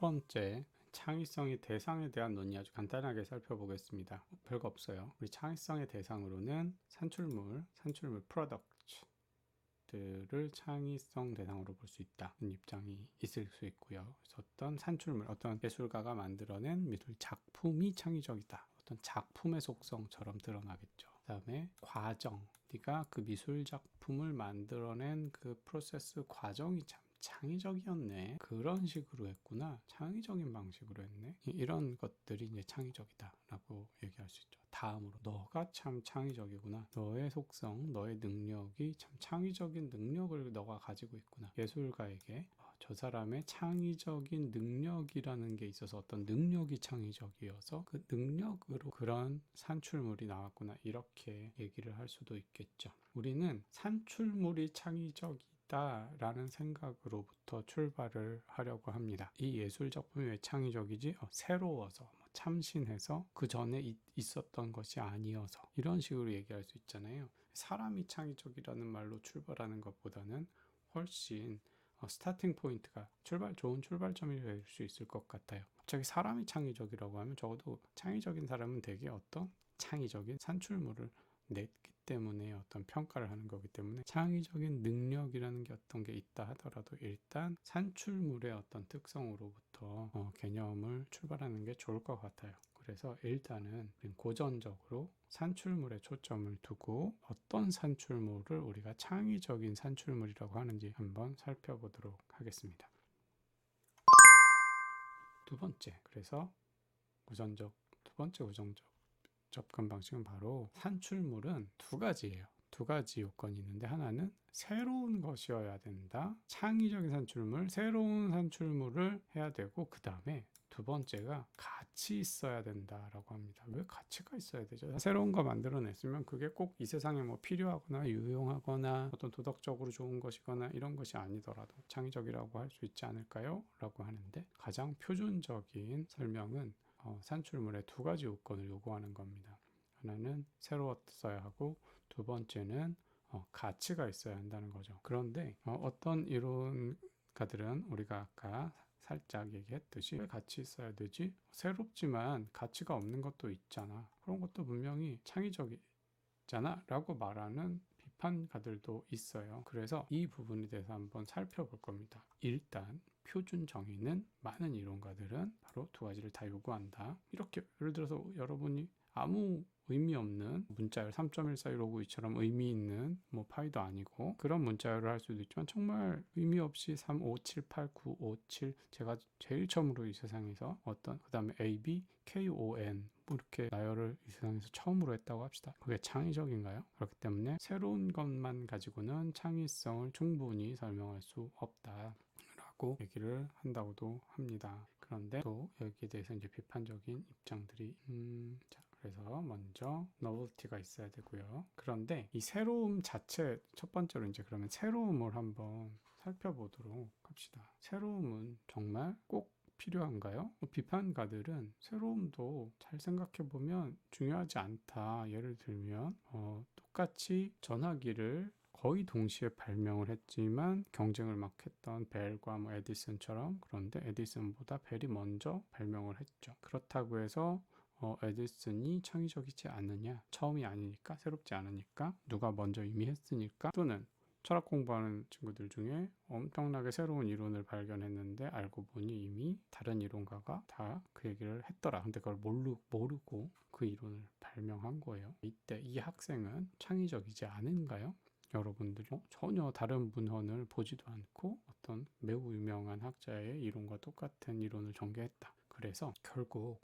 번째, 창의성의 대상에 대한 논의 아주 간단하게 살펴보겠습니다. 별거 없어요. 우리 창의성의 대상으로는 산출물 프로덕트들을 창의성 대상으로 볼 수 있다는 입장이 있을 수 있고요. 그래서 어떤 산출물, 어떤 예술가가 만들어낸 미술 작품이 창의적이다. 어떤 작품의 속성처럼 드러나겠죠. 그 다음에 과정, 네가 그 미술 작품을 만들어낸 그 프로세스 과정이 참 창의적이었네. 그런 식으로 했구나. 창의적인 방식으로 했네. 이런 것들이 이제 창의적이다 라고 얘기할 수 있죠. 다음으로 너가 참 창의적이구나. 너의 속성, 너의 능력이 참 창의적인 능력을 너가 가지고 있구나. 예술가에게 저 사람의 창의적인 능력이라는 게 있어서 어떤 능력이 창의적이어서 그 능력으로 그런 산출물이 나왔구나. 이렇게 얘기를 할 수도 있겠죠. 우리는 산출물이 창의적이다 라는 생각으로부터 출발을 하려고 합니다. 이 예술작품이 왜 창의적이지? 새로워서, 참신해서 그 전에 있었던 것이 아니어서, 이런 식으로 얘기할 수 있잖아요. 사람이 창의적이라는 말로 출발하는 것보다는 훨씬 스타팅 포인트가 좋은 출발점이 될 수 있을 것 같아요. 갑자기 사람이 창의적이라고 하면 적어도 창의적인 사람은 되게 어떤 창의적인 산출물을 냈기 때문에 어떤 평가를 하는 거기 때문에 창의적인 능력이라는 게 어떤 게 있다 하더라도 일단 산출물의 어떤 특성으로부터 개념을 출발하는 게 좋을 것 같아요. 그래서 일단은 고전적으로 산출물에 초점을 두고 어떤 산출물을 우리가 창의적인 산출물이라고 하는지 한번 살펴보도록 하겠습니다. 두 번째, 그래서 두 번째 고전적 접근 방식은 바로 산출물은 두 가지예요. 두 가지 요건이 있는데, 하나는 새로운 것이어야 된다. 창의적인 산출물, 새로운 산출물을 해야 되고, 그 다음에 두 번째가 가치 있어야 된다라고 합니다. 왜 가치가 있어야 되죠? 새로운 거 만들어냈으면 그게 꼭 이 세상에 필요하거나 유용하거나 어떤 도덕적으로 좋은 것이거나 이런 것이 아니더라도 창의적이라고 할 수 있지 않을까요? 라고 하는데, 가장 표준적인 설명은 산출물의 두 가지 요건을 요구하는 겁니다. 하나는 새로웠어야 하고, 두 번째는 가치가 있어야 한다는 거죠. 그런데 어떤 이론가들은 우리가 아까 살짝 얘기했듯이 왜 가치 있어야 되지? 새롭지만 가치가 없는 것도 있잖아. 그런 것도 분명히 창의적이잖아 라고 말하는 비판가들도 있어요. 그래서 이 부분에 대해서 한번 살펴볼 겁니다. 일단 표준 정의는 많은 이론가들은 바로 두 가지를 다 요구한다. 이렇게 예를 들어서 여러분이 아무 의미 없는 문자열 3.141592처럼 의미 있는 파이도 아니고 그런 문자열을 할 수도 있지만, 정말 의미 없이 3, 5, 7, 8, 9, 5, 7 제가 제일 처음으로 이 세상에서 그 다음에 A, B, K, O, N 이렇게 나열을 이 세상에서 처음으로 했다고 합시다. 그게 창의적인가요? 그렇기 때문에 새로운 것만 가지고는 창의성을 충분히 설명할 수 없다 라고 얘기를 한다고도 합니다. 그런데 또 여기에 대해서 이제 비판적인 입장들이 그래서 먼저 novelty가 있어야 되고요. 그런데 이 새로움 자체, 첫 번째로 이제 그러면 새로움을 한번 살펴보도록 합시다. 새로움은 정말 꼭 필요한가요? 비판가들은 새로움도 잘 생각해보면 중요하지 않다. 예를 들면 똑같이 전화기를 거의 동시에 발명을 했지만 경쟁을 막 했던 벨과 에디슨처럼, 그런데 에디슨보다 벨이 먼저 발명을 했죠. 그렇다고 해서 에디슨이 창의적이지 않느냐? 처음이 아니니까, 새롭지 않으니까, 누가 먼저 이미 했으니까, 또는 철학 공부하는 친구들 중에 엄청나게 새로운 이론을 발견했는데 알고 보니 이미 다른 이론가가 다 그 얘기를 했더라. 근데 그걸 모르고 그 이론을 발명한 거예요. 이때 이 학생은 창의적이지 않은가요? 여러분들이 전혀 다른 문헌을 보지도 않고 어떤 매우 유명한 학자의 이론과 똑같은 이론을 전개했다. 그래서 결국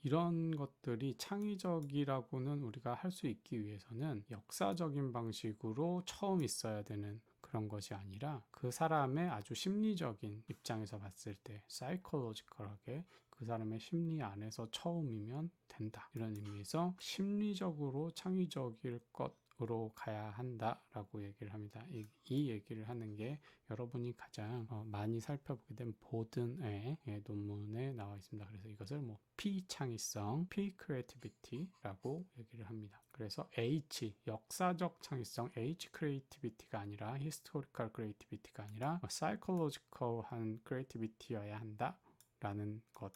이런 것들이 창의적이라고는 우리가 할 수 있기 위해서는 역사적인 방식으로 처음 있어야 되는 그런 것이 아니라 그 사람의 아주 심리적인 입장에서 봤을 때 사이콜로지컬하게 그 사람의 심리 안에서 처음이면 된다. 이런 의미에서 심리적으로 창의적일 것으로 가야 한다라고 얘기를 합니다. 이 얘기를 하는 게 여러분이 가장 많이 살펴보게 된 보든의 논문에 나와 있습니다. 그래서 이것을 P-창의성, P-creativity라고 얘기를 합니다. 그래서 H, 역사적 창의성, H creativity가 아니라 historical creativity가 아니라 psychological한 creativity여야 한다 라는 것,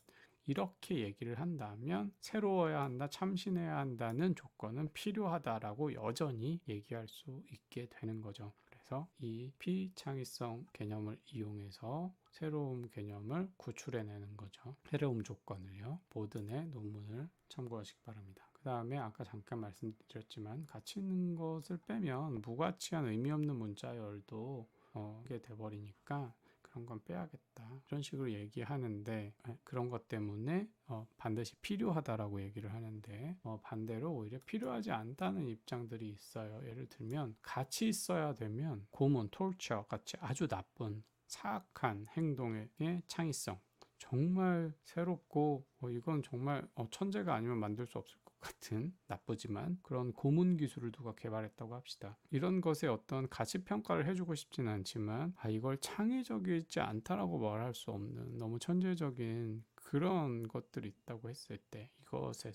이렇게 얘기를 한다면 새로워야 한다, 참신해야 한다는 조건은 필요하다라고 여전히 얘기할 수 있게 되는 거죠. 그래서 이 피창의성 개념을 이용해서 새로움 개념을 구출해내는 거죠. 새로움 조건을요. 보든의 논문을 참고하시기 바랍니다. 그 다음에 아까 잠깐 말씀드렸지만 가치 있는 것을 빼면 무가치한 의미 없는 문자열도 하게 돼버리니까 그런 건 빼야겠다, 이런 식으로 얘기하는데, 그런 것 때문에 반드시 필요하다라고 얘기를 하는데, 반대로 오히려 필요하지 않다는 입장들이 있어요. 예를 들면 같이 있어야 되면 고문, 톨처 같이 아주 나쁜 사악한 행동의 창의성, 정말 새롭고 이건 정말 천재가 아니면 만들 수 없을 것 같은 나쁘지만 그런 고문 기술을 누가 개발했다고 합시다. 이런 것에 어떤 가치 평가를 해주고 싶지는 않지만 이걸 창의적이지 않다라고 말할 수 없는 너무 천재적인 그런 것들이 있다고 했을 때 이것의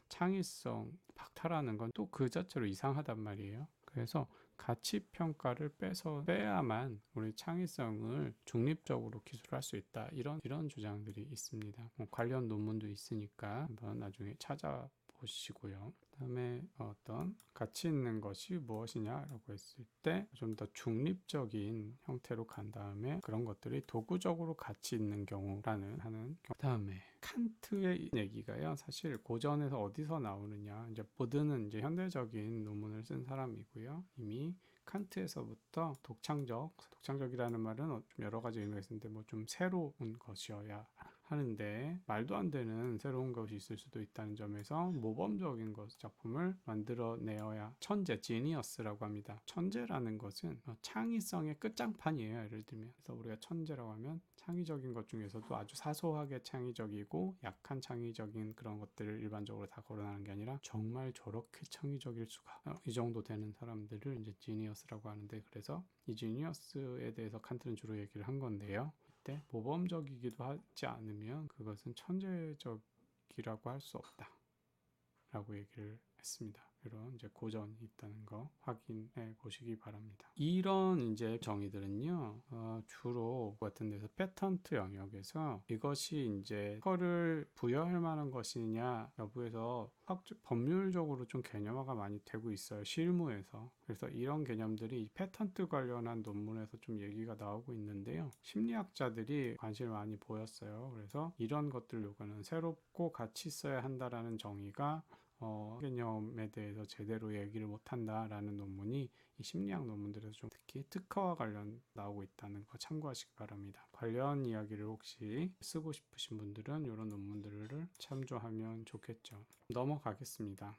창의성 박탈하는 건 또 그 자체로 이상하단 말이에요. 그래서 가치 평가를 빼야만 우리 창의성을 중립적으로 기술할 수 있다, 이런 주장들이 있습니다. 관련 논문도 있으니까 한번 나중에 찾아보시고요. 그다음에 어떤 가치 있는 것이 무엇이냐라고 했을 때 좀 더 중립적인 형태로 간 다음에 그런 것들이 도구적으로 가치 있는 경우라는 하는. 그다음에 칸트의 얘기가요, 사실 고전에서 어디서 나오느냐, 이제 보드는 이제 현대적인 논문을 쓴 사람이고요. 이미 칸트에서부터 독창적이라는 말은 좀 여러 가지 의미가 있는데 뭐 좀 새로운 것이어야 하는데, 말도 안 되는 새로운 것이 있을 수도 있다는 점에서 모범적인 작품을 만들어내어야 천재, 지니어스라고 합니다. 천재라는 것은 창의성의 끝장판이에요. 예를 들면, 그래서 우리가 천재라고 하면 창의적인 것 중에서도 아주 사소하게 창의적이고 약한 창의적인 그런 것들을 일반적으로 다 거론하는 게 아니라 정말 저렇게 창의적일 수가, 이 정도 되는 사람들을 이제 지니어스라고 하는데, 그래서 이 지니어스에 대해서 칸트는 주로 얘기를 한 건데요. 때 모범적이기도 하지 않으면 그것은 천재적이라고 할 수 없다 라고 얘기를 했습니다. 이런 이제 고전이 있다는 거 확인해 보시기 바랍니다. 이런 이제 정의들은요, 주로 같은 데서 패턴트 영역에서 이것이 이제 특허를 부여할 만한 것이냐 여부에서 법률적으로 좀 개념화가 많이 되고 있어요, 실무에서. 그래서 이런 개념들이 패턴트 관련한 논문에서 좀 얘기가 나오고 있는데요, 심리학자들이 관심을 많이 보였어요. 그래서 이런 것들 요구는 새롭고 가치 있어야 한다라는 정의가 개념에 대해서 제대로 얘기를 못한다라는 논문이 이 심리학 논문들에서 좀 특히 특허와 관련 나오고 있다는 거 참고하시기 바랍니다. 관련 이야기를 혹시 쓰고 싶으신 분들은 이런 논문들을 참조하면 좋겠죠. 넘어가겠습니다.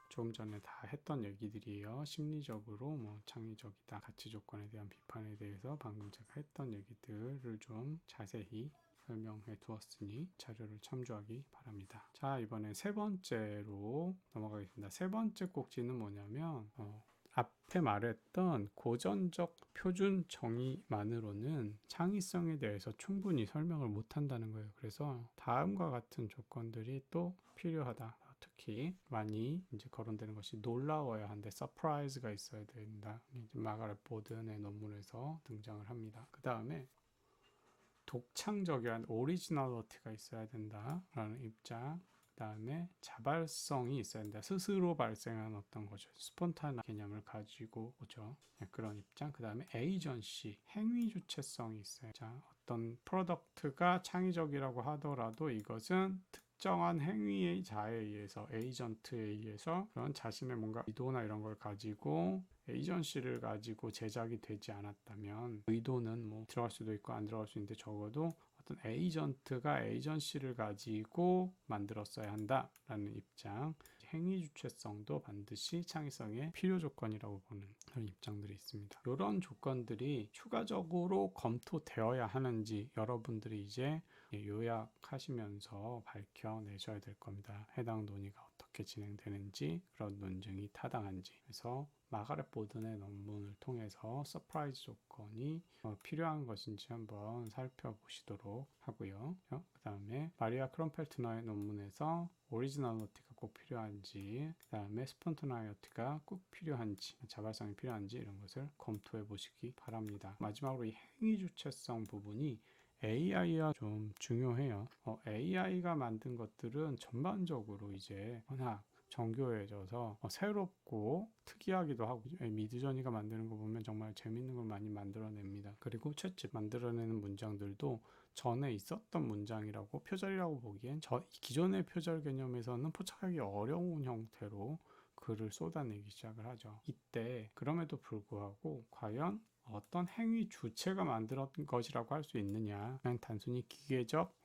조금 전에 다 했던 얘기들이에요. 심리적으로 창의적이다, 가치 조건에 대한 비판에 대해서 방금 제가 했던 얘기들을 좀 자세히 설명해 두었으니 자료를 참조하기 바랍니다. 자, 이번엔 세 번째로 넘어가겠습니다. 세 번째 꼭지는 뭐냐면 앞에 말했던 고전적 표준 정의만으로는 창의성에 대해서 충분히 설명을 못한다는 거예요. 그래서 다음과 같은 조건들이 또 필요하다. 특히 많이 이제 거론되는 것이 놀라워야 한데 서프라이즈가 있어야 된다. 마가렛 보든의 논문에서 등장을 합니다. 그 다음에 독창적이한 오리지널리티가 있어야 된다라는 입장. 그 다음에 자발성이 있어야 된다. 스스로 발생한 어떤 거죠. 스폰타나 개념을 가지고 오죠. 그런 입장. 그 다음에 에이전시, 행위 주체성이 있어요. 자, 어떤 프로덕트가 창의적이라고 하더라도 이것은 특정한 행위의 자에 의해서, 에이전트에 의해서 그런 자신의 뭔가 의도나 이런 걸 가지고 에이전시를 가지고 제작이 되지 않았다면, 의도는 들어갈 수도 있고 안 들어갈 수 있는데 적어도 어떤 에이전트가 에이전시를 가지고 만들었어야 한다라는 입장. 행위 주체성도 반드시 창의성의 필요 조건이라고 보는 그런 입장들이 있습니다. 이런 조건들이 추가적으로 검토되어야 하는지 여러분들이 이제 요약하시면서 밝혀내셔야 될 겁니다. 해당 논의가 어떻게 진행되는지, 그런 논증이 타당한지. 그래서 마가렛 보든의 논문을 통해서 서프라이즈 조건이 필요한 것인지 한번 살펴보시도록 하고요. 그 다음에 마리아 크롬펠트너의 논문에서 오리지널리티가 꼭 필요한지, 그 다음에 스폰타니티가 꼭 필요한지, 자발성이 필요한지 이런 것을 검토해 보시기 바랍니다. 마지막으로 이 행위 주체성 부분이 AI가 좀 중요해요. AI가 만든 것들은 전반적으로 이제 워낙 정교해져서 새롭고 특이하기도 하고, 미드저니가 만드는 거 보면 정말 재밌는 걸 많이 만들어냅니다. 그리고 챗집 만들어내는 문장들도 전에 있었던 문장이라고, 표절이라고 보기엔 기존의 표절 개념에서는 포착하기 어려운 형태로 글을 쏟아내기 시작을 하죠. 이때 그럼에도 불구하고 과연 어떤 행위 주체가 만들었던 것이라고 할 수 있느냐, 그냥 단순히 기계적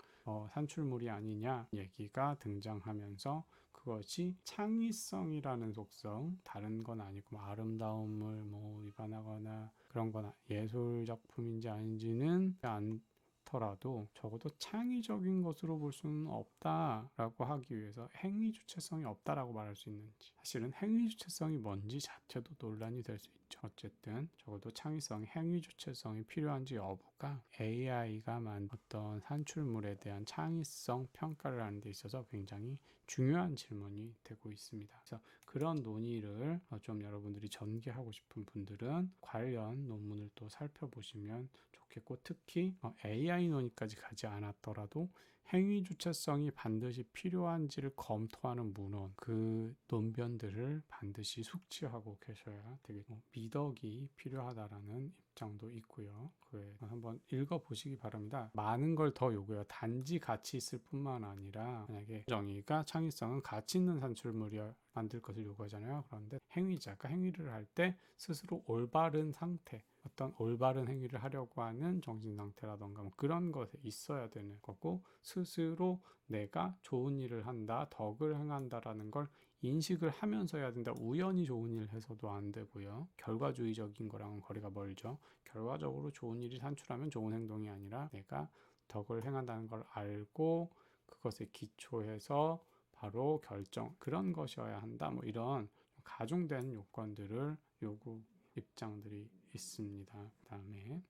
산출물이 아니냐 얘기가 등장하면서, 그것이 창의성이라는 속성, 다른 건 아니고 아름다움을 위반하거나 그런 건 예술 작품인지 아닌지는 않더라도 적어도 창의적인 것으로 볼 수는 없다라고 하기 위해서 행위 주체성이 없다라고 말할 수 있는지, 사실은 행위 주체성이 뭔지 자체도 논란이 될 수 있죠. 어쨌든 적어도 창의성, 행위 주체성이 필요한지 여부가 AI가 만든 어떤 산출물에 대한 창의성 평가를 하는 데 있어서 굉장히 중요한 질문이 되고 있습니다. 그래서 그런 논의를 좀 여러분들이 전개하고 싶은 분들은 관련 논문을 또 살펴보시면 좋겠고, 특히 AI 논의까지 가지 않았더라도 행위 주체성이 반드시 필요한지를 검토하는 문헌, 그 논변들을 반드시 숙지하고 계셔야 되겠고, 미덕이 필요하다라는 입장도 있고요. 그에 한번 읽어보시기 바랍니다. 많은 걸 더 요구해요. 단지 가치 있을 뿐만 아니라, 만약에 정의가 창의성은 가치 있는 산출물이야 만들 것을 요구하잖아요. 그런데 행위자가 행위를 할 때 스스로 올바른 상태, 어떤 올바른 행위를 하려고 하는 정신 상태라던가 그런 것에 있어야 되는 거고, 스스로 내가 좋은 일을 한다, 덕을 행한다라는 걸 인식을 하면서 해야 된다. 우연히 좋은 일을 해서도 안 되고요. 결과주의적인 거랑은 거리가 멀죠. 결과적으로 좋은 일이 산출하면 좋은 행동이 아니라 내가 덕을 행한다는 걸 알고 그것에 기초해서 바로 결정, 그런 것이어야 한다. 이런 가중된 요건들을 요구 입장들이 있습니다. 그 다음에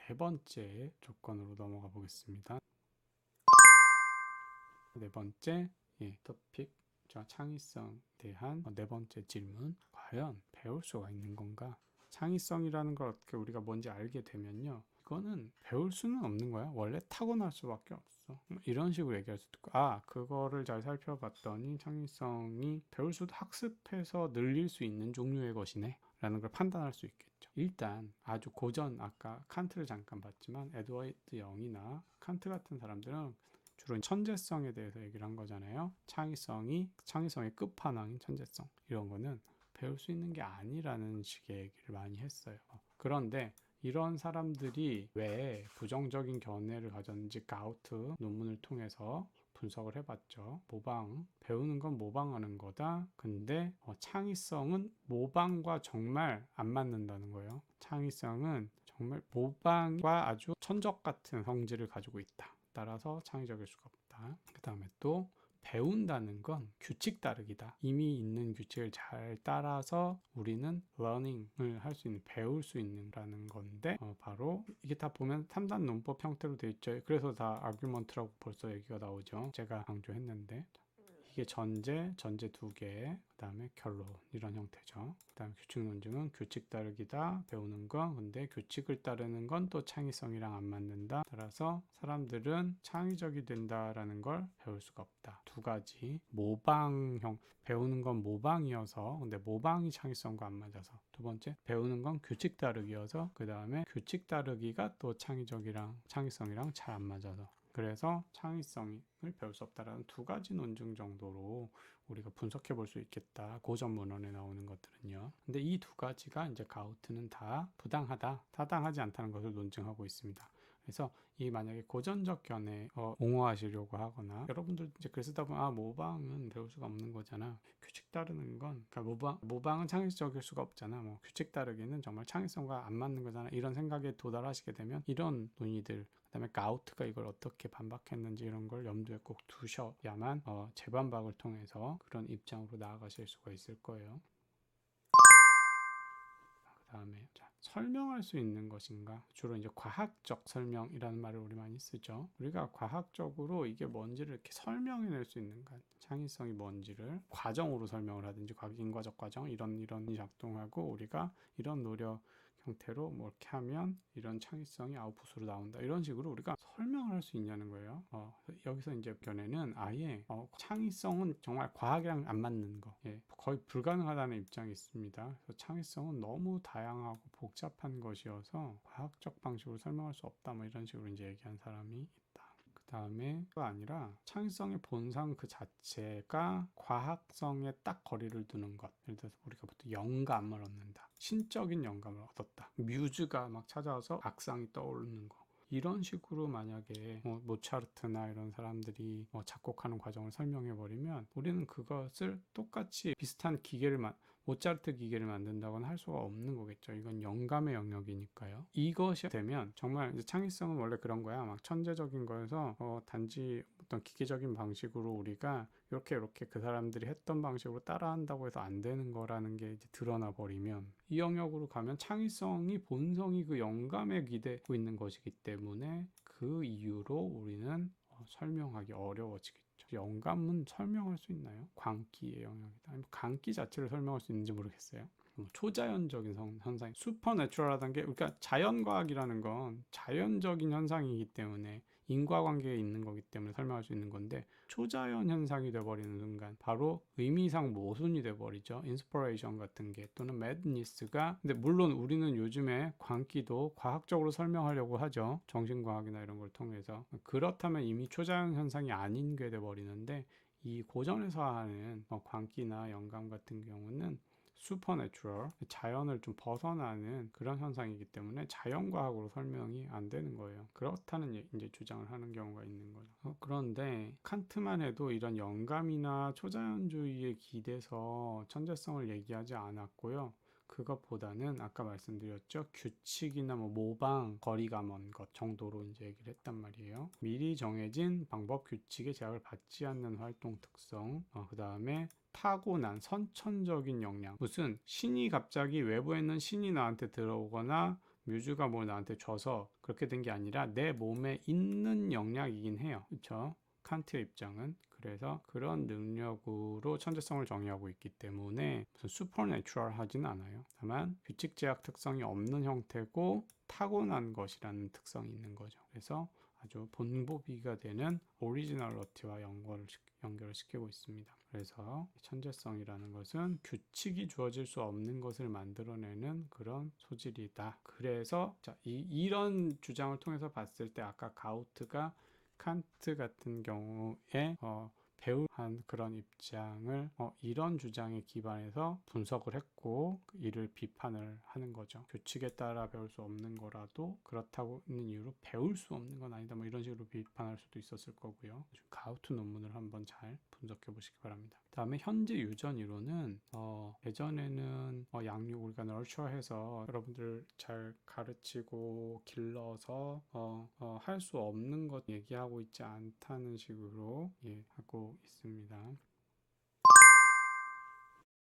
네 번째 조건으로 넘어가 보겠습니다. 네 번째 토픽, 창의성에 대한 네 번째 질문, 과연 배울 수가 있는 건가? 창의성이라는 걸 어떻게 우리가 뭔지 알게 되면요, 이거는 배울 수는 없는 거야. 원래 타고날 수밖에 없어. 이런 식으로 얘기할 수도 있고, 그거를 잘 살펴봤더니 창의성이 배울 수도, 학습해서 늘릴 수 있는 종류의 것이네 라는 걸 판단할 수 있겠죠. 일단 아주 고전, 아까 칸트를 잠깐 봤지만 에드워드 영이나 칸트 같은 사람들은 주로 천재성에 대해서 얘기를 한 거잖아요. 창의성의 끝판왕인 천재성, 이런 거는 배울 수 있는 게 아니라는 식의 얘기를 많이 했어요. 그런데 이런 사람들이 왜 부정적인 견해를 가졌는지 가우트 논문을 통해서 분석을 해봤죠. 배우는 건 모방하는 거다. 근데 창의성은 모방과 정말 안 맞는다는 거예요. 창의성은 정말 모방과 아주 천적 같은 성질을 가지고 있다. 따라서 창의적일 수가 없다. 그 다음에 또 배운다는 건 규칙 따르기다. 이미 있는 규칙을 잘 따라서 우리는 learning을 할 수 있는, 배울 수 있는라는 건데, 바로 이게 다 보면 3단 논법 형태로 되어 있죠. 그래서 다 argument라고 벌써 얘기가 나오죠. 제가 강조했는데, 이게 전제 2개, 그 다음에 결론, 이런 형태죠. 그 다음에 규칙 논증은 규칙 따르기다, 배우는 건. 근데 규칙을 따르는 건 또 창의성이랑 안 맞는다. 따라서 사람들은 창의적이 된다라는 걸 배울 수가 없다. 두 가지, 모방형, 배우는 건 모방이어서, 근데 모방이 창의성과 안 맞아서. 두 번째, 배우는 건 규칙 따르기여서, 그 다음에 규칙 따르기가 또 창의성이랑 잘 안 맞아서, 그래서 창의성을 배울 수 없다라는 두 가지 논증 정도로 우리가 분석해 볼 수 있겠다. 고전 문헌에 나오는 것들은요. 근데 이 두 가지가 이제 가우트는 다 부당하다, 타당하지 않다는 것을 논증하고 있습니다. 그래서 이 만약에 고전적 견해 옹호하시려고 하거나, 여러분들 이제 글 쓰다 보면 모방은 배울 수가 없는 거잖아. 규칙 따르는 건, 그러니까 모방은 창의적일 수가 없잖아. 규칙 따르기는 정말 창의성과 안 맞는 거잖아. 이런 생각에 도달하시게 되면 이런 논의들, 그다음에 가우트가 이걸 어떻게 반박했는지 이런 걸 염두에 꼭 두셔야만 재반박을 통해서 그런 입장으로 나아가실 수가 있을 거예요. 그 다음에 설명할 수 있는 것인가? 주로 이제 과학적 설명이라는 말을 우리 많이 쓰죠. 우리가 과학적으로 이게 뭔지를 이렇게 설명해낼 수 있는가? 창의성이 뭔지를 과정으로 설명을 하든지, 인과적 과정, 이런 작동하고 우리가 이런 노력, 형태로 뭐 이렇게 하면 이런 창의성이 아웃풋으로 나온다. 이런 식으로 우리가 설명을 할 수 있냐는 거예요. 여기서 이제 견해는 아예 창의성은 정말 과학이랑 안 맞는 거, 거의 불가능하다는 입장이 있습니다. 그래서 창의성은 너무 다양하고 복잡한 것이어서 과학적 방식으로 설명할 수 없다. 뭐 이런 식으로 이제 얘기한 사람이 있다. 그 다음에 가 아니라 창의성의 본성 그 자체가 과학성에 딱 거리를 두는 것. 예를 들어서 우리가 보통 영감을 얻는다. 신적인 영감을 얻었다. 뮤즈가 막 찾아와서 악상이 떠오르는 거. 이런 식으로 만약에 모차르트나 이런 사람들이 작곡하는 과정을 설명해 버리면 우리는 그것을 똑같이 비슷한 모차르트 기계를 만든다고는 할 수가 없는 거겠죠. 이건 영감의 영역이니까요. 이것이 되면 정말 이제 창의성은 원래 그런 거야. 막 천재적인 거에서 단지 어떤 기계적인 방식으로 우리가 이렇게 그 사람들이 했던 방식으로 따라한다고 해서 안 되는 거라는 게 이제 드러나 버리면 이 영역으로 가면 창의성이 본성이 그 영감에 기대고 있는 것이기 때문에 그 이유로 우리는 설명하기 어려워지겠죠. 영감은 설명할 수 있나요? 광기의 영역이다. 아니면 광기 자체를 설명할 수 있는지 모르겠어요. 초자연적인 현상, 슈퍼내추럴하다는 게, 그러니까 자연과학이라는 건 자연적인 현상이기 때문에 인과관계에 있는 거기 때문에 설명할 수 있는 건데, 초자연 현상이 돼버리는 순간 바로 의미상 모순이 돼버리죠. 인스퍼레이션 같은 게, 또는 매드니스가. 근데 물론 우리는 요즘에 광기도 과학적으로 설명하려고 하죠. 정신과학이나 이런 걸 통해서. 그렇다면 이미 초자연 현상이 아닌 게 돼버리는데, 이 고전에서 하는 광기나 영감 같은 경우는 슈퍼내추럴, 자연을 좀 벗어나는 그런 현상이기 때문에 자연과학으로 설명이 안 되는 거예요. 그렇다는 이제 주장을 하는 경우가 있는 거죠. 그런데 칸트만 해도 이런 영감이나 초자연주의에 기대서 천재성을 얘기하지 않았고요. 그것보다는 아까 말씀드렸죠. 규칙이나 모방, 거리가 먼 것 정도로 이제 얘기를 했단 말이에요. 미리 정해진 방법, 규칙에 제약을 받지 않는 활동 특성, 그 다음에 타고난 선천적인 역량. 무슨 신이 갑자기 외부에 있는 신이 나한테 들어오거나 뮤즈가 뭘 나한테 줘서 그렇게 된 게 아니라 내 몸에 있는 역량이긴 해요. 그렇죠? 칸트의 입장은. 그래서 그런 능력으로 천재성을 정의하고 있기 때문에 무슨 슈퍼내추럴 하진 않아요. 다만 규칙 제약 특성이 없는 형태고 타고난 것이라는 특성이 있는 거죠. 그래서 아주 본보기가 되는 오리지널러티와 연결을 시키고 있습니다. 그래서 천재성이라는 것은 규칙이 주어질 수 없는 것을 만들어내는 그런 소질이다. 그래서 이런 주장을 통해서 봤을 때 아까 가우트가 칸트 같은 경우에 배우한 그런 입장을 이런 주장에 기반해서 분석을 했고 이를 비판을 하는 거죠. 규칙에 따라 배울 수 없는 거라도 그렇다는 이유로 배울 수 없는 건 아니다. 뭐 이런 식으로 비판할 수도 있었을 거고요. 가우트 논문을 한번 잘 분석해 보시기 바랍니다. 다음에 현재 유전 이론은 예전에는 양육 우리가 널처해서 여러분들 잘 가르치고 길러서 할 수 없는 것 얘기하고 있지 않다는 식으로 하고 있습니다.